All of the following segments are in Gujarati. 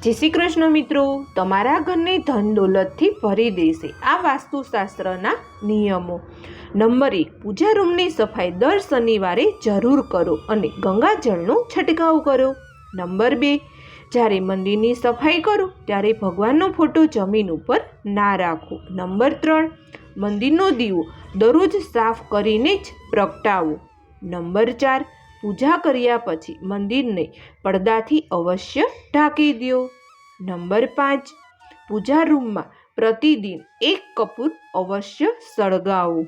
जय श्री कृष्ण मित्रों, तमारा घरने धन दौलतथी भरी देशे आ वास्तुशास्त्रना नियमो। नंबर 1, पूजा रूमनी सफाई दर शनिवारे जरूर करो अने गंगाजळनो छटकाव करो। नंबर 2, જ્યારે મંદિરની સફાઈ કરો ત્યારે ભગવાનનો ફોટો જમીન ઉપર ના રાખો। નંબર 3, મંદિરનો દીવો દરરોજ સાફ કરીને જ પ્રગટાવો। નંબર 4, પૂજા કર્યા પછી મંદિરને પડદાથી અવશ્ય ઢાંકી દો। નંબર 5, પૂજા રૂમમાં પ્રતિદિન 1 કપૂર અવશ્ય સળગાવો।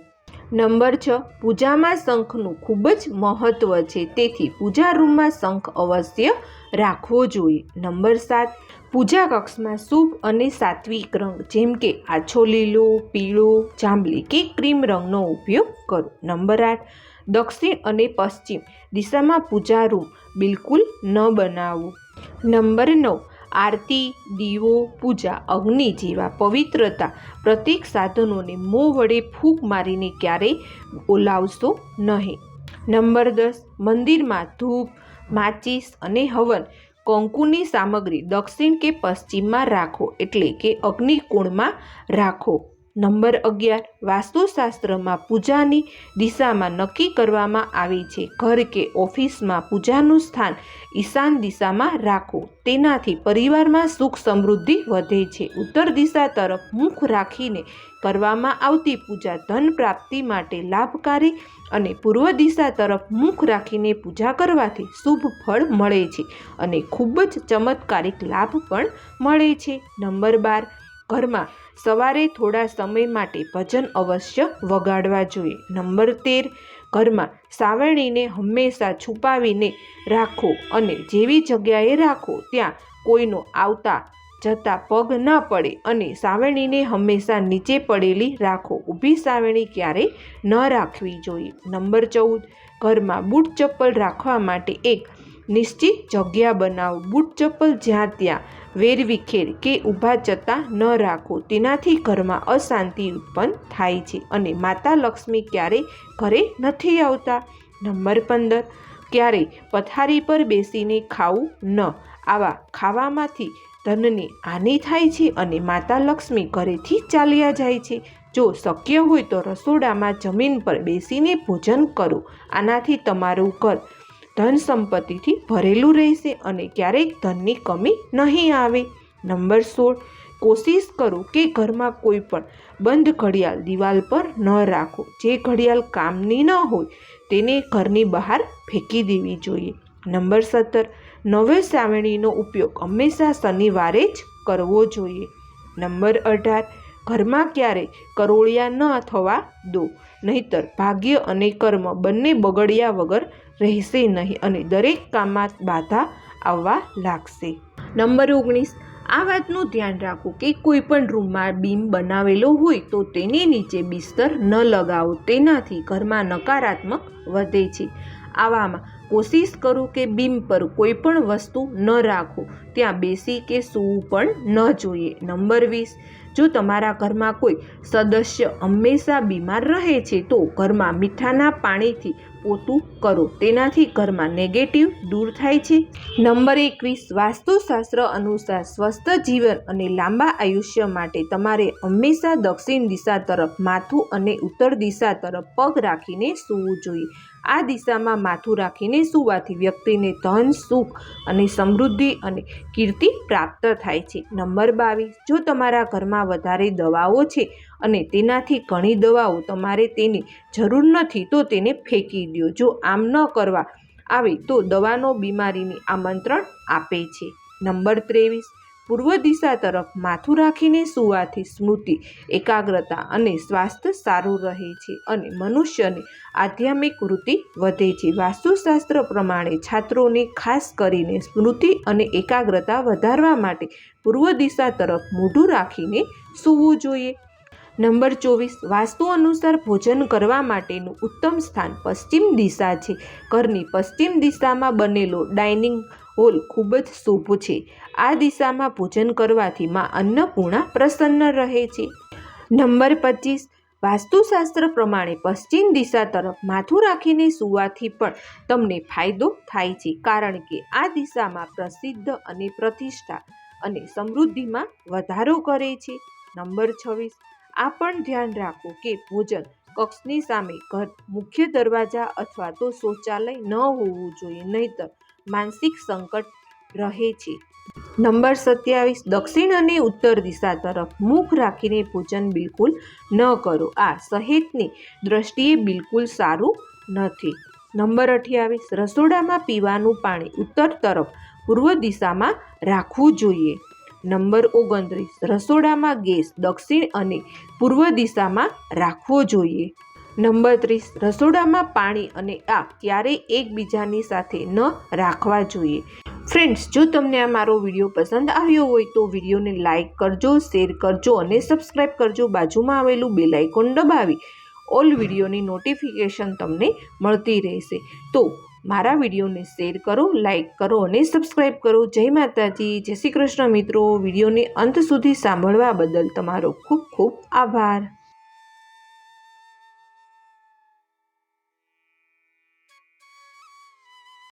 નંબર 6, પૂજામાં શંખનું ખૂબ જ મહત્વ છે, તેથી પૂજા રૂમમાં શંખ અવશ્ય રાખવો જોઈએ। નંબર 7, પૂજા કક્ષમાં શુભ અને સાત્વિક રંગ જેમ કે આછો લીલો, પીળો, જાંબલી કે ક્રીમ રંગનો ઉપયોગ કરો। નંબર 8, દક્ષિણ અને પશ્ચિમ દિશામાં પૂજા રૂમ બિલકુલ ન બનાવવું। નંબર 9, આરતી, દીવો, પૂજા, અગ્નિ જેવા પવિત્રતા પ્રતીક સાધનોને મોં વડે ફૂંક મારીને ક્યારેય ઓલાવશો નહીં। નંબર 10, મંદિરમાં ધૂપ, માચીસ અને હવન કંકુની સામગ્રી દક્ષિણ કે પશ્ચિમમાં રાખો, એટલે કે અગ્નિકુંડમાં રાખો। નંબર 11, વાસ્તુશાસ્ત્રમાં પૂજાની દિશામાં નક્કી કરવામાં આવી છે। ઘર કે ઓફિસમાં પૂજાનું સ્થાન ઈશાન દિશામાં રાખો, તેનાથી પરિવારમાં સુખ સમૃદ્ધિ વધે છે। ઉત્તર દિશા તરફ મુખ રાખીને કરવામાં આવતી પૂજા ધન પ્રાપ્તિ માટે લાભકારી અને પૂર્વ દિશા તરફ મુખ રાખીને પૂજા કરવાથી શુભ ફળ મળે છે અને ખૂબ જ ચમત્કારિક લાભ પણ મળે છે। નંબર 12, ઘરમાં સવારે થોડા સમય માટે ભજન અવશ્ય વગાડવા જોઈએ। નંબર 13, ઘરમાં સાવરણીને હંમેશા છુપાવીને રાખો અને જેવી જગ્યાએ રાખો ત્યાં કોઈનો આવતા જતા પગ ન પડે અને સાવરણીને હંમેશા નીચે પડેલી રાખો, ઊભી સાવરણી ક્યારેય ન રાખવી જોઈએ। નંબર 14, ઘરમાં બૂટ ચપ્પલ રાખવા માટે એક નિશ્ચિત જગ્યા બનાવો। બૂટ ચપ્પલ જ્યાં ત્યાં વેરવિખેર કે ઊભા જતા ન રાખો, તેનાથી ઘરમાં અશાંતિ ઉત્પન્ન થાય છે અને માતા લક્ષ્મી ક્યારેય ઘરે નથી આવતા। નંબર 15, ક્યારેય પથારી પર બેસીને ખાવું ન, આવા ખાવામાંથી ધનની હાનિ થાય છે અને માતા લક્ષ્મી ઘરેથી ચાલ્યા જાય છે। જો શક્ય હોય તો રસોડામાં જમીન પર બેસીને ભોજન કરો, આનાથી તમારું ઘર ધન સંપત્તિથી ભરેલું રહેશે અને ક્યારેક ધનની કમી નહીં આવે। નંબર 16, કોશિશ કરો કે ઘરમાં કોઈ પણ બંધ ઘડિયાળ દિવાલ પર ન રાખો। જે ઘડિયાળ કામની ન હોય તેને ઘરની બહાર ફેંકી દેવી જોઈએ। નંબર 17, નવે સાવરણીનો ઉપયોગ હંમેશા શનિવારે જ કરવો જોઈએ। નંબર 18, ઘરમાં ક્યારેય કરોળિયા ન થવા દો, નહીતર ભાગ્ય અને કર્મ બંને બગડ્યા વગર રહેશે નહીં અને દરેક કામમાં બાધા આવવા લાગશે। નંબર 19, આ વાતનું ધ્યાન રાખો કે કોઈ પણ રૂમમાં બીમ બનાવેલો હોય તો તેની નીચે બિસ્તર ન લગાવો, તેનાથી ઘરમાં નકારાત્મક વધે છે। આવામાં કોશિશ કરો કે બીમ પર કોઈ પણ વસ્તુ ન રાખો, ત્યાં બેસી કે સૂવું પણ ન જોઈએ। નંબર 20, જો તમારા ઘરમાં કોઈ સદસ્ય હંમેશા બીમાર રહે છે તો ઘરમાં મીઠાના પાણીથી પોતું કરો, તેનાથી ઘરમાં નેગેટિવ દૂર થાય છે। નંબર 21, વાસ્તુશાસ્ત્ર અનુસાર સ્વસ્થ જીવન અને લાંબા આયુષ્ય માટે તમારે હંમેશા દક્ષિણ દિશા તરફ માથું અને ઉત્તર દિશા તરફ પગ રાખીને સૂવું જોઈએ। આ દિશામાં માથું રાખીને સૂવાથી વ્યક્તિને ધન, સુખ અને સમૃદ્ધિ અને કીર્તિ પ્રાપ્ત થાય છે। નંબર 22, જો તમારા ઘરમાં વધારે દવાઓ છે અને તેનાથી ઘણી દવાઓ તમારે તેની જરૂર નથી તો તેને ફેંકી દો। જો આમ ન કરવા આવે તો દવાનો બીમારીને આમંત્રણ આપે છે। નંબર 23, પૂર્વ દિશા તરફ માથું રાખીને સૂવાથી સ્મૃતિ, એકાગ્રતા અને સ્વાસ્થ્ય સારું રહે છે અને મનુષ્યની આધ્યાત્મિક વૃત્તિ વધે છે। વાસ્તુશાસ્ત્ર પ્રમાણે છાત્રોને ખાસ કરીને સ્મૃતિ અને એકાગ્રતા વધારવા માટે પૂર્વ દિશા તરફ મોઢું રાખીને સૂવું જોઈએ। નંબર 24, વાસ્તુ અનુસાર ભોજન કરવા માટેનું ઉત્તમ સ્થાન પશ્ચિમ દિશા છે। ઘરની પશ્ચિમ દિશામાં બનેલો ડાઇનિંગ હોલ ખૂબ જ શુભ છે। આ દિશામાં ભોજન કરવાથી માં અન્નપૂર્ણા પ્રસન્ન રહે છે। નંબર 25, વાસ્તુશાસ્ત્ર પ્રમાણે પશ્ચિમ દિશા તરફ માથું રાખીને સૂવાથી પણ તમને ફાયદો થાય છે, કારણ કે આ દિશામાં પ્રસિદ્ધ અને પ્રતિષ્ઠા અને સમૃદ્ધિમાં વધારો કરે છે. નંબર 26, આ પણ ધ્યાન રાખો કે ભોજન કક્ષની સામે ઘર મુખ્ય દરવાજા અથવા તો શૌચાલય ન હોવું જોઈએ, નહીંતર માનસિક સંકટ રહે છે. નંબર 27, દક્ષિણ અને ઉત્તર દિશા તરફ મુખ રાખીને ભોજન બિલકુલ ન કરો. આ સેહતની દ્રષ્ટિએ બિલકુલ સારું નથી. નંબર 28, રસોડામાં પીવાનું પાણી ઉત્તર તરફ પૂર્વ દિશામાં રાખવું જોઈએ. નંબર 29, રસોડામાં ગેસ દક્ષિણ અને પૂર્વ દિશામાં રાખવો જોઈએ. નંબર 30, રસોડામાં પાણી અને આગ ક્યારેય એકબીજાની સાથે ન રાખવા જોઈએ. ફ્રેન્ડ્સ, જો તમને આ મારો વિડીયો પસંદ આવ્યો હોય તો વિડીયોને લાઇક કરજો, શેર કરજો અને સબસ્ક્રાઈબ કરજો. બાજુમાં આવેલું બેલ આઇકોન દબાવી ઓલ વિડીયોની નોટિફિકેશન તમને મળતી રહેશે. તો મારા વિડીયોને શેર કરો, લાઇક કરો અને સબસ્ક્રાઈબ કરો. જય માતાજી, જય શ્રી કૃષ્ણ મિત્રો. વિડીયોને અંત સુધી સાંભળવા બદલ તમારો ખૂબ ખૂબ આભાર.